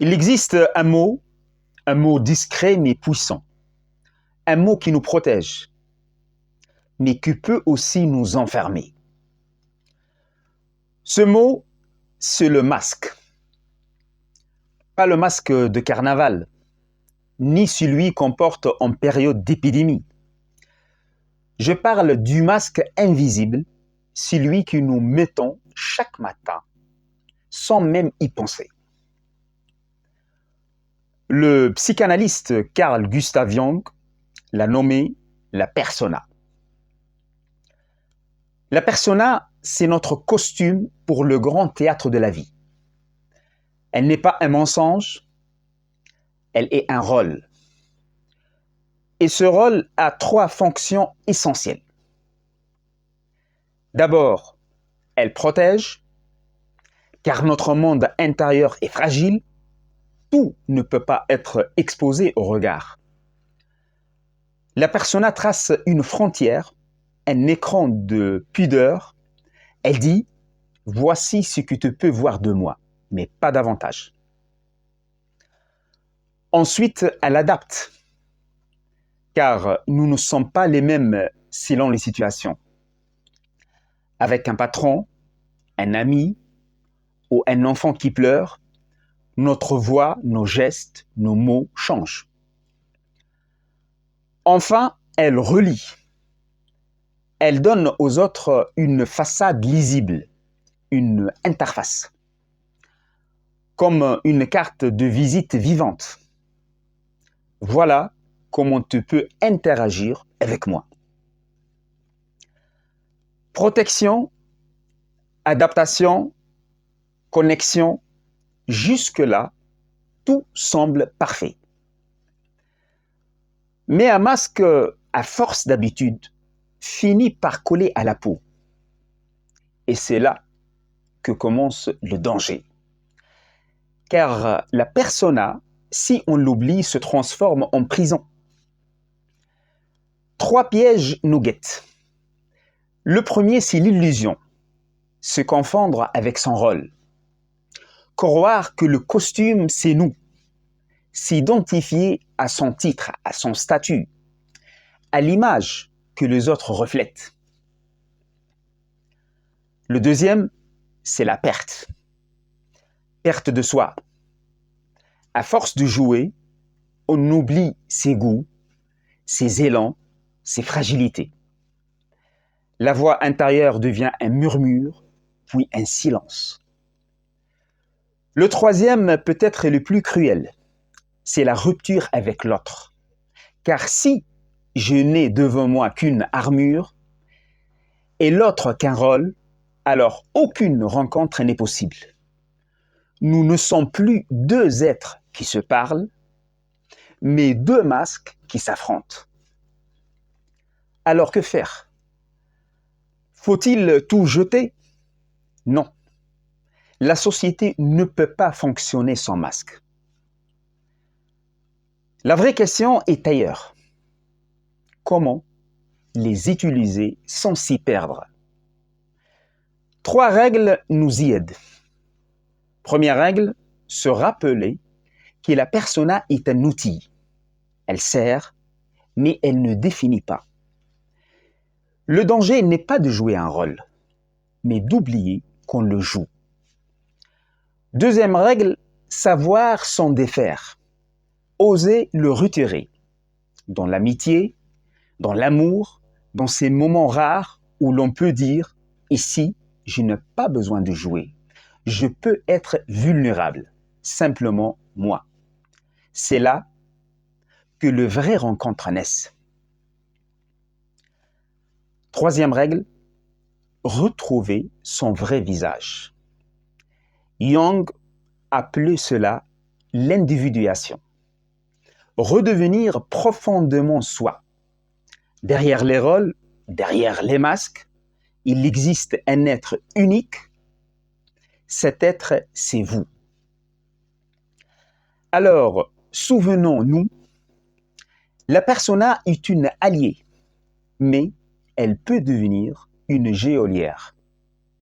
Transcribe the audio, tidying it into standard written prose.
Il existe un mot discret mais puissant, un mot qui nous protège, mais qui peut aussi nous enfermer. Ce mot, c'est le masque. Pas le masque de carnaval, ni celui qu'on porte en période d'épidémie. Je parle du masque invisible, celui que nous mettons chaque matin, sans même y penser. Le psychanalyste Carl Gustav Jung l'a nommé la persona. La persona, c'est notre costume pour le grand théâtre de la vie. Elle n'est pas un mensonge, elle est un rôle. Et ce rôle a 3 fonctions essentielles. D'abord, elle protège, car notre monde intérieur est fragile, tout ne peut pas être exposé au regard. La persona trace une frontière, un écran de pudeur. Elle dit « Voici ce que tu peux voir de moi, mais pas davantage ». Ensuite, elle adapte, car nous ne sommes pas les mêmes selon les situations. Avec un patron, un ami ou un enfant qui pleure, notre voix, nos gestes, nos mots changent. Enfin, elle relie. Elle donne aux autres une façade lisible, une interface, comme une carte de visite vivante. Voilà comment tu peux interagir avec moi. Protection, adaptation, connexion, jusque-là, tout semble parfait. Mais un masque, à force d'habitude, finit par coller à la peau. Et c'est là que commence le danger. Car la persona, si on l'oublie, se transforme en prison. 3 pièges nous guettent. Le premier, c'est l'illusion, se confondre avec son rôle. Croire que le costume, c'est nous. S'identifier à son titre, à son statut, à l'image que les autres reflètent. Le deuxième, c'est la perte. Perte de soi. À force de jouer, on oublie ses goûts, ses élans, ses fragilités. La voix intérieure devient un murmure, puis un silence. Le troisième, peut-être le plus cruel, c'est la rupture avec l'autre. Car si je n'ai devant moi qu'une armure et l'autre qu'un rôle, alors aucune rencontre n'est possible. Nous ne sommes plus 2 êtres qui se parlent, mais 2 masques qui s'affrontent. Alors que faire? Faut-il tout jeter? Non. La société ne peut pas fonctionner sans masque. La vraie question est ailleurs. Comment les utiliser sans s'y perdre? 3 règles nous y aident. Première règle, se rappeler que la persona est un outil. Elle sert, mais elle ne définit pas. Le danger n'est pas de jouer un rôle, mais d'oublier qu'on le joue. Deuxième règle, savoir s'en défaire. Oser le retirer. Dans l'amitié, dans l'amour, dans ces moments rares où l'on peut dire « ici, je n'ai pas besoin de jouer. Je peux être vulnérable, simplement moi. » C'est là que le vrai rencontre naissent. Troisième règle, retrouver son vrai visage. Jung appelait cela l'individuation. Redevenir profondément soi. Derrière les rôles, derrière les masques, il existe un être unique. Cet être, c'est vous. Alors, souvenons-nous, la persona est une alliée, mais elle peut devenir une geôlière.